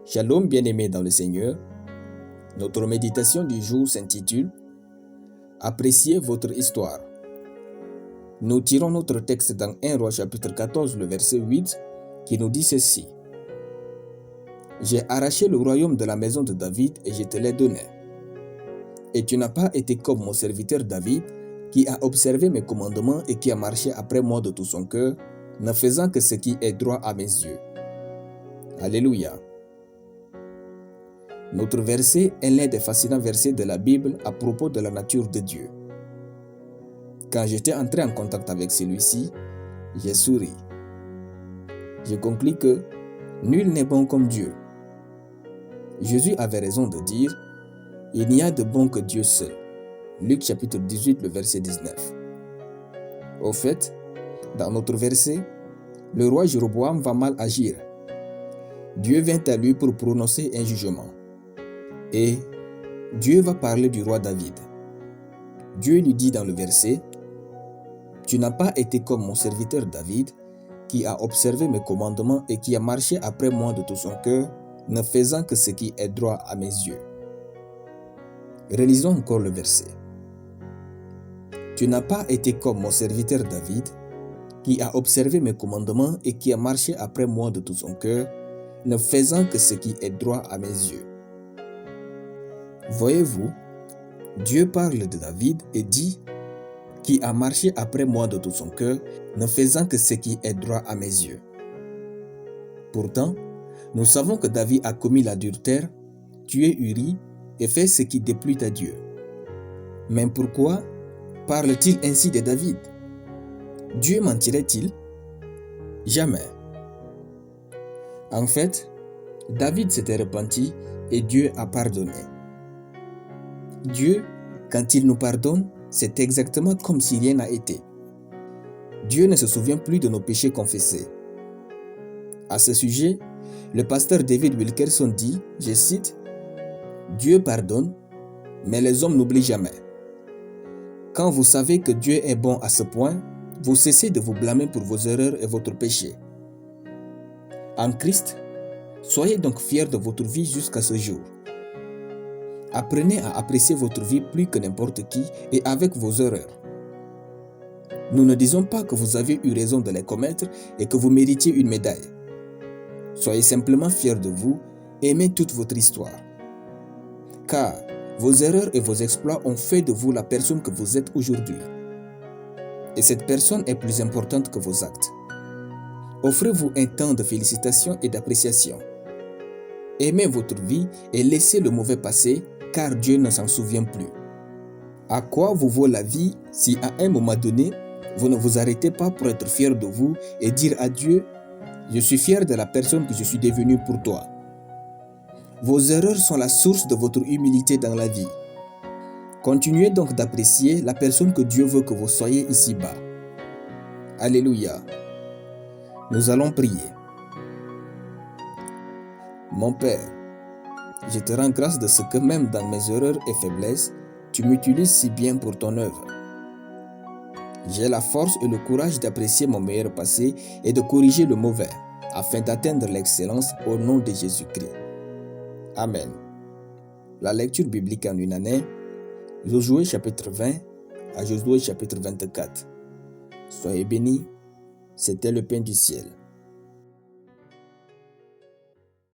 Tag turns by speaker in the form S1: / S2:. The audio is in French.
S1: Shalom bien-aimés dans le Seigneur, notre méditation du jour s'intitule « Appréciez votre histoire ». Nous tirons notre texte dans 1 Roi chapitre 14, le verset 8, qui nous dit ceci. « J'ai arraché le royaume de la maison de David et je te l'ai donné. Et tu n'as pas été comme mon serviteur David, qui a observé mes commandements et qui a marché après moi de tout son cœur, ne faisant que ce qui est droit à mes yeux. » Alléluia. Notre verset est l'un des fascinants versets de la Bible à propos de la nature de Dieu. Quand j'étais entré en contact avec celui-ci, j'ai souri. J'ai conclu que nul n'est bon comme Dieu. Jésus avait raison de dire « Il n'y a de bon que Dieu seul ». Luc chapitre 18, le verset 19. Au fait, dans notre verset, le roi Jéroboam va mal agir. Dieu vient à lui pour prononcer un jugement. Et Dieu va parler du roi David. Dieu lui dit dans le verset, « Tu n'as pas été comme mon serviteur David, qui a observé mes commandements et qui a marché après moi de tout son cœur, ne faisant que ce qui est droit à mes yeux. » Relisons encore le verset. « Tu n'as pas été comme mon serviteur David, qui a observé mes commandements et qui a marché après moi de tout son cœur, ne faisant que ce qui est droit à mes yeux. » Voyez-vous, Dieu parle de David et dit « qui a marché après moi de tout son cœur, ne faisant que ce qui est droit à mes yeux. » Pourtant, nous savons que David a commis l'adultère, tué Uri et fait ce qui déplut à Dieu. Mais pourquoi parle-t-il ainsi de David? Dieu mentirait-il? Jamais. En fait, David s'était repenti et Dieu a pardonné. Dieu, quand il nous pardonne, c'est exactement comme si rien n'a été. Dieu ne se souvient plus de nos péchés confessés. À ce sujet, le pasteur David Wilkerson dit, je cite, « Dieu pardonne, mais les hommes n'oublient jamais. Quand vous savez que Dieu est bon à ce point, vous cessez de vous blâmer pour vos erreurs et votre péché. En Christ, soyez donc fiers de votre vie jusqu'à ce jour. Apprenez à apprécier votre vie plus que n'importe qui et avec vos erreurs. Nous ne disons pas que vous avez eu raison de les commettre et que vous méritiez une médaille. Soyez simplement fiers de vous et aimez toute votre histoire. Car vos erreurs et vos exploits ont fait de vous la personne que vous êtes aujourd'hui. Et cette personne est plus importante que vos actes. Offrez-vous un temps de félicitations et d'appréciation. Aimez votre vie et laissez le mauvais passer, car Dieu ne s'en souvient plus. À quoi vous vaut la vie si à un moment donné, vous ne vous arrêtez pas pour être fier de vous et dire à Dieu, « Je suis fier de la personne que je suis devenue pour toi. » Vos erreurs sont la source de votre humilité dans la vie. Continuez donc d'apprécier la personne que Dieu veut que vous soyez ici-bas. Alléluia. Nous allons prier. Mon Père, je te rends grâce de ce que même dans mes erreurs et faiblesses, tu m'utilises si bien pour ton œuvre. J'ai la force et le courage d'apprécier mon meilleur passé et de corriger le mauvais, afin d'atteindre l'excellence au nom de Jésus-Christ. Amen. La lecture biblique en une année, Josué chapitre 20 à Josué chapitre 24. Soyez bénis, c'était le pain du ciel.